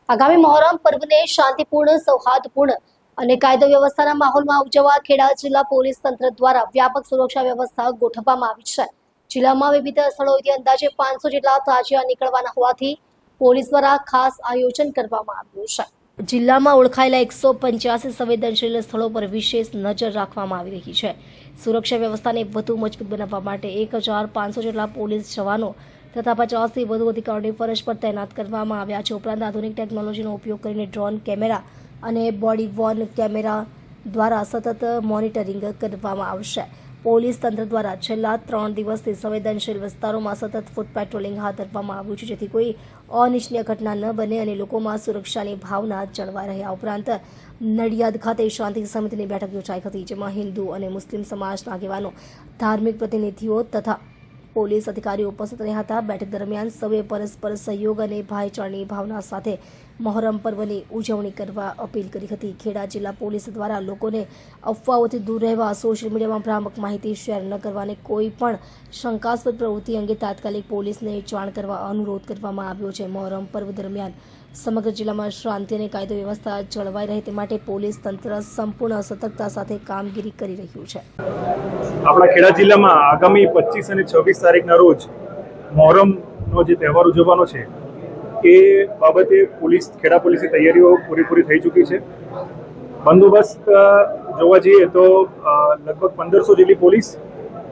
આગામી મહોરમ પર્વને શાંતિપૂર્ણ, સૌહાર્દપૂર્ણ અને કાયદો વ્યવસ્થાના માહોલમાં ઉજવવા ખેડા જિલ્લા પોલીસ તંત્ર દ્વારા વ્યાપક સુરક્ષા વ્યવસ્થા ગોઠવવામાં આવી છે. જિલ્લામાં વિવિધ સ્થળોએથી અંદાજે 500 જેટલા તાજિયા નીકળવાના હોવાથી પોલીસ દ્વારા ખાસ આયોજન કરવામાં આવ્યું છે. જિલ્લામાં ઓળખાયેલા 185 સંવેદનશીલ સ્થળો પર વિશેષ નજર રાખવામાં આવી રહી છે. સુરક્ષા વ્યવસ્થાને વધુ મજબૂત બનાવવા માટે 1500 જેટલા પોલીસ જવાનો તથા 50થી વધુ અધિકારીઓની ફરજ પર તૈનાત કરવામાં આવ્યા છે. ઉપરાંત આધુનિક ટેકનોલોજીનો ઉપયોગ કરીને ડ્રોન કેમેરા અને બોડી વોર્ન કેમેરા દ્વારા સતત મોનિટરિંગ કરવામાં આવશે. પોલીસ તંત્ર દ્વારા છેલ્લા 3 દિવસથી સંવેદનશીલ વિસ્તારોમાં સતત ફૂટ પેટ્રોલિંગ હાથ ધરવામાં આવ્યું છે, જેથી કોઈ અનિચ્છનીય ઘટના ન બને અને લોકોમાં સુરક્ષાની ભાવના જળવાઈ રહે. આ ઉપરાંત નડિયાદ ખાતે શાંતિ સમિતિની બેઠક યોજાઈ હતી, જેમાં હિન્દુ અને મુસ્લિમ સમાજના આગેવાનો, ધાર્મિક પ્રતિનિધિઓ તથા પોલીસ અધિકારીઓ ઉપસ્થિત રહ્યા હતા. બેઠક દરમિયાન સૌએ પરસ્પર સહયોગ અને ભાઈચારાની ભાવના સાથે મહોરમ પર્વની ઉજવણી કરવા અપીલ કરી હતી. ખેડા જિલ્લા પોલીસ દ્વારા લોકોને અફવાઓથી દૂર રહેવા, સોશિયલ મીડિયામાં ભ્રામક માહિતી શેર ન કરવા અને કોઈ પણ શંકાસ્પદ પ્રવૃત્તિ અંગે તાત્કાલિક પોલીસને જાણ કરવા અનુરોધ કરવામાં આવ્યો છે. મહોરમ પર્વ દરમિયાન સમગ્ર જિલ્લામાં શાંતિ અને કાયદો વ્યવસ્થા જળવાઈ રહે તે માટે પોલીસ તંત્ર સંપૂર્ણ સતર્કતા સાથે કામગીરી કરી રહ્યું છે. આપણા ખેડા જિલ્લામાં આગામી 25 અને 26 તારીખના રોજ મહોરમનો જે તહેવાર ઉજવવાનો છે એ બાબતે ખેડા પોલીસની તૈયારીઓ પૂરી થઈ ચૂકી છે. બંદોબસ્ત જોવા જઈએ તો લગભગ 1500 જેટલી પોલીસ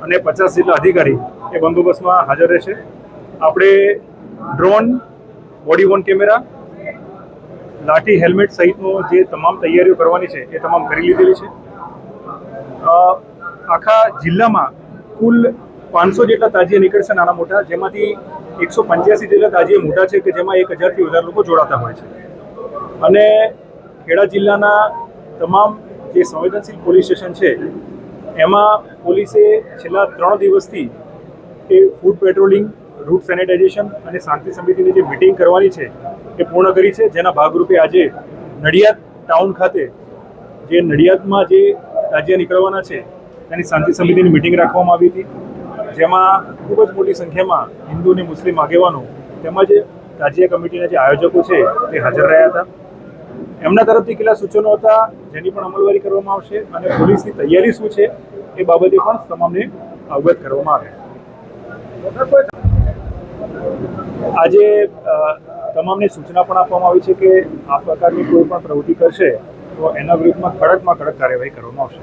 અને 50 જેટલા અધિકારી એ બંદોબસ્તમાં હાજર રહેશે. આપણે ડ્રોન, બોડી વોર્ન કેમેરા, લાઠી, હેલ્મેટ સહિતનો જે તમામ તૈયારીઓ કરવાની છે એ તમામ કરી લીધેલી છે. આખા જિલ્લામાં કુલ 500 જેટલા તાજિયા નીકળશે નાના મોટા, જેમાંથી 185 જેટલા તાજિયા મોટા છે કે જેમાં 1000થી વધારે લોકો જોડાતા હોય છે. અને ખેડા જિલ્લાના તમામ જે સંવેદનશીલ પોલીસ સ્ટેશન છે એમાં પોલીસે છેલ્લા 3 દિવસથી એ ફૂડ પેટ્રોલિંગ, રૂટ સેનિટાઇઝેશન અને શાંતિ સમિતિની જે મિટિંગ કરવાની છે એ પૂર્ણ કરી છે. જેના ભાગરૂપે આજે નડિયાદ ટાઉન ખાતે જે નડિયાદમાં જે તાજિયા નીકળવાના છે તેની શાંતિ સમિતિની મિટિંગ રાખવામાં આવી હતી, જેમાં ખૂબ જ મોટી સંખ્યામાં હિન્દુ અને મુસ્લિમ આગેવાનો તેમજ તાજિયા કમિટીના જે આયોજકો છે તે હાજર રહ્યા હતા. એમના તરફથી કેટલા સૂચનો હતા જેની પણ અમલવારી કરવામાં આવશે અને પોલીસની તૈયારી શું છે એ બાબતે પણ તમામને અવગત કરવામાં આવે. આજે તમામને સૂચના પણ આપવામાં આવી છે કે આ પ્રકારની કોઈ પણ પ્રવૃત્તિ કરશે તો એના વિરુદ્ધમાં કડકમાં કડક કાર્યવાહી કરવામાં આવશે.